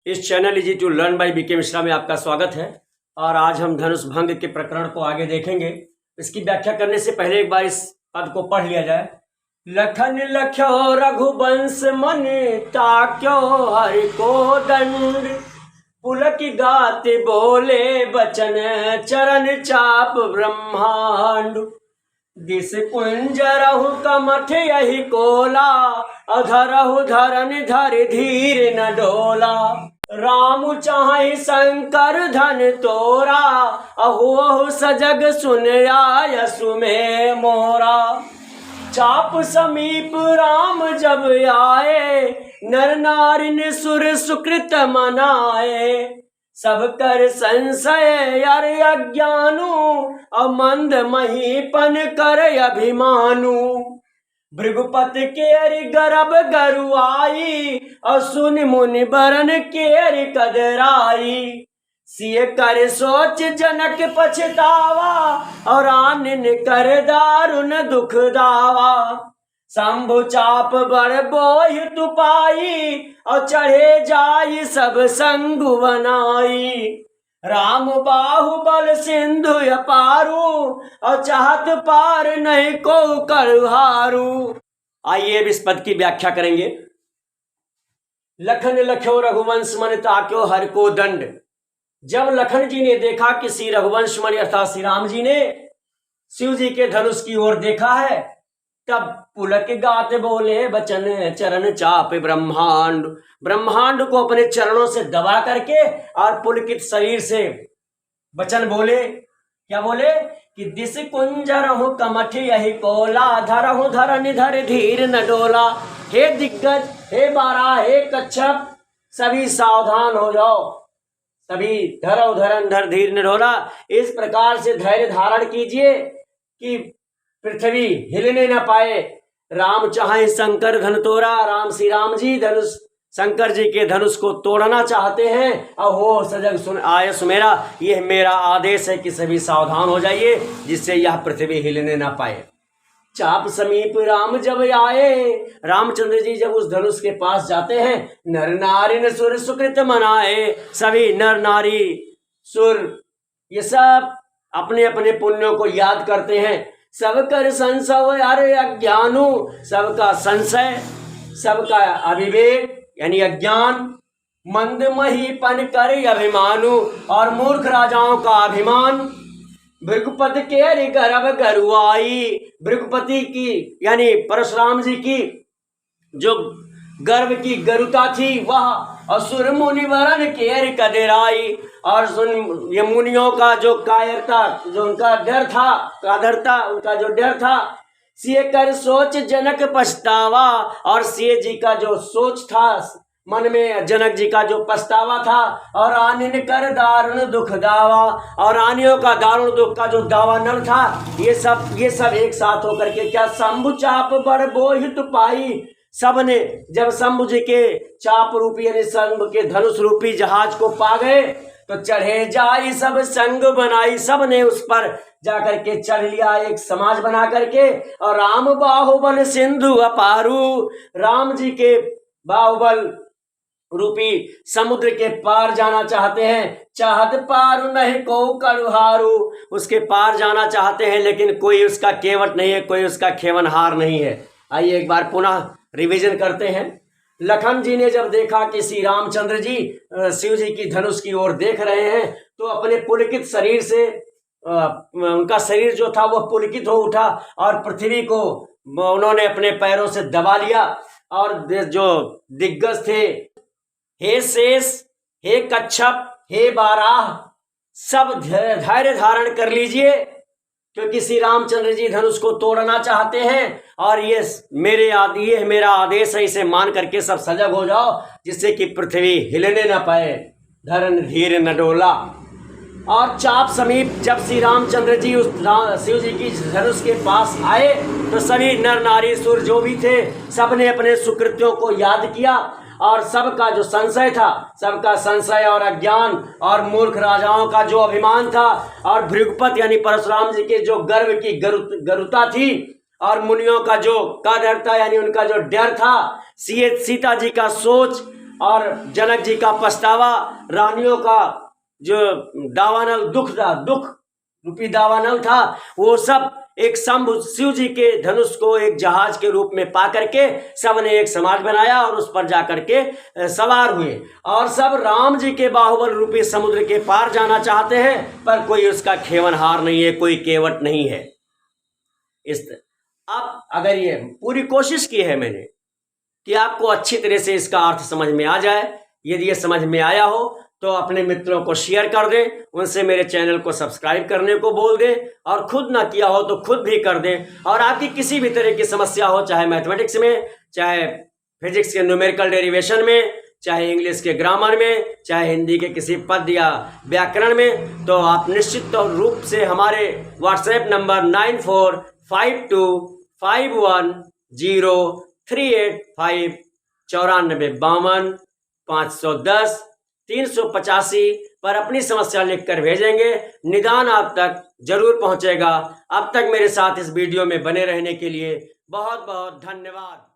इस channel easy to learn by BK Mishra में आपका स्वागत है। और आज हम धनुष भंग के प्रकरण को आगे देखेंगे। इसकी व्याख्या करने से पहले एक बार इस पद को पढ़ लिया जाए। लखन लख्यो रघुवंश मन ताक्यो हरि को दंड, पुलक गाते बोले बचन चरण चाप ब्रह्मांड। दिस कुंजरहु कमठ यही कोला, अधरहु धरन धर धीर न डोला। राम चाहे शंकर धन तोरा, अहो सजग सुन आयसु में मोरा। चाप समीप राम जब आए, नर नारी ने सुर सुकृत मनाए। सब कर संशय अरे अज्ञानु, अमंद महीपन कर अभिमानु। भृगुपति केरि गर्भ गरुआई, असुन मुनि बरन केरि कदराई। सिय कर सोच जनक पछतावा, और आनन कर दारुण दुख दावा। शंभु चाप बड़ बोहि तुपाई, और चढ़े जाई सब संगु बनाई। राम बाहुबल सिंधु अपारू, और चाहत पार नहीं को करहारू। आइए अब इस पद की व्याख्या करेंगे। लखन लख्यो रघुवंश मन ताक्यो हर को दंड। जब लखन जी ने देखा कि श्री रघुवंश मणि अर्थात श्री राम जी ने शिव जी के धनुष की ओर देखा है, तब पुलक गाते बोले बचन चरण चाप ब्रह्मांड। ब्रह्मांड को अपने चरणों से दबा करके और पुलकित शरीर से वचन बोले। क्या बोले कि दिस कुंजरहु कमठ यही कोला, धरहु धरन धर धीर न डोला। हे दिग्गज, हे बारा, हे कच्छप, सभी सावधान हो जाओ। सभी धरहु धरन धर धीर न डोला। इस प्रकार से धैर्य धारण कीजिए कि पृथ्वी हिलने न पाए। राम चाहे शंकर धन तोरा। राम श्री राम जी धनुष शंकर जी के धनुष को तोड़ना चाहते हैं। अहो सजग सुन आयस मेरा, यह मेरा आदेश है कि सभी सावधान हो जाइए, जिससे यह पृथ्वी हिलने न पाए। चाप समीप राम जब आए, रामचंद्र जी जब उस धनुष के पास जाते हैं, नर नारी ने सुर सुकृत मनाए। सभी नर नारी सुर ये सब अपने अपने पुण्यों को याद करते हैं। सब कर संशय अरे अज्ञानु, सबका संशय, सबका अविवेक यानी अज्ञान। मंद महीपन कर अभिमानु, और मूर्ख राजाओं का अभिमान। भृगुपति के गर्भ गरुआई। भृगुपति की यानी परशुराम जी की जो गर्भ की गरुता थी वह, असुर मुनिवरन केर कदराई। और ये मुनियों का जो कायरता, जो उनका डर था, कादरता, उनका जो डर था। सिय कर सोच जनक पछतावा। और सिय जी का जो सोच था मन में, जनक जी का जो पछतावा था। और आनिन कर दारुण दुख दावा। और रानियों का दारुण दुख का जो दावा नल था। ये सब एक साथ होकर के क्या शंभु चाप बड़ बोहि तुपाई। सब ने जब शंभु जी के चाप रूपी यानी शंभु के धनुष रूपी जहाज को पा गए, तो चढ़े जाई सब संग बनाई। सब ने उस पर जाकर के चढ़ लिया, एक समाज बना करके। और राम बाहुबल सिंधु अपारू। राम जी के बाहुबल रूपी समुद्र के पार जाना चाहते हैं। चाहत पार नहीं को करहारू। उसके पार जाना चाहते हैं, लेकिन कोई उसका केवट नहीं है, कोई उसका खेवनहार नहीं है। आइए एक बार पुनः रिवीजन करते हैं। लखन जी ने जब देखा कि श्री रामचंद्र जी शिव जी की धनुष की ओर देख रहे हैं, तो अपने पुलकित शरीर से उनका शरीर जो था वह पुलकित हो उठा, और पृथ्वी को उन्होंने अपने पैरों से दबा लिया। और जो दिग्गज थे, हे शेष, हे कच्छप, हे बाराह, सब धैर्य धारण कर लीजिए, क्योंकि श्री रामचंद्र जी धनुष को तोड़ना चाहते हैं। और ये मेरा आदेश है, इसे मान करके सब सजग हो जाओ, जिससे कि पृथ्वी हिलने न पाए, धरन धीर न डोला। और चाप समीप जब श्री रामचंद्र जी उस शिव जी की धनुष के पास आए, तो सभी नर नारी सुर जो भी थे, सबने अपने सुकृत्यों को याद किया। और सबका जो संशय था, सबका संशय और अज्ञान और मूर्ख राजाओं का जो अभिमान था, और भृगुपति यानी परशुराम जी के जो गर्व की गरुता थी, और मुनियों का जो कादरता यानी उनका जो डर था, सीता जी का सोच, और जनक जी का पछतावा, रानियों का जो दावानल दुख रूपी दावानल था, वो सब एक शंभु शिव जी के धनुष को एक जहाज के रूप में पा करके सबने एक समाज बनाया और उस पर जाकर के सवार हुए और सब राम जी के बाहुबल रूपी समुद्र के पार जाना चाहते हैं, पर कोई उसका खेवनहार नहीं है, कोई केवट नहीं है। अब अगर ये पूरी कोशिश की है मैंने कि आपको अच्छी तरह से इसका अर्थ समझ में आ जाए, यदि ये समझ में आया हो तो अपने मित्रों को शेयर कर दें, उनसे मेरे चैनल को सब्सक्राइब करने को बोल दें और खुद ना किया हो तो खुद भी कर दें। और आपकी किसी भी तरह की समस्या हो, चाहे मैथमेटिक्स में, चाहे फिजिक्स के न्यूमेरिकल डेरिवेशन में, चाहे इंग्लिश के ग्रामर में, चाहे हिंदी के किसी पद या व्याकरण में, तो आप निश्चित रूप से हमारे व्हाट्सएप नंबर 9452510385 9452 510 385 पर अपनी समस्या लिखकर भेजेंगे, निदान आप तक जरूर पहुंचेगा। अब तक मेरे साथ इस वीडियो में बने रहने के लिए बहुत बहुत धन्यवाद।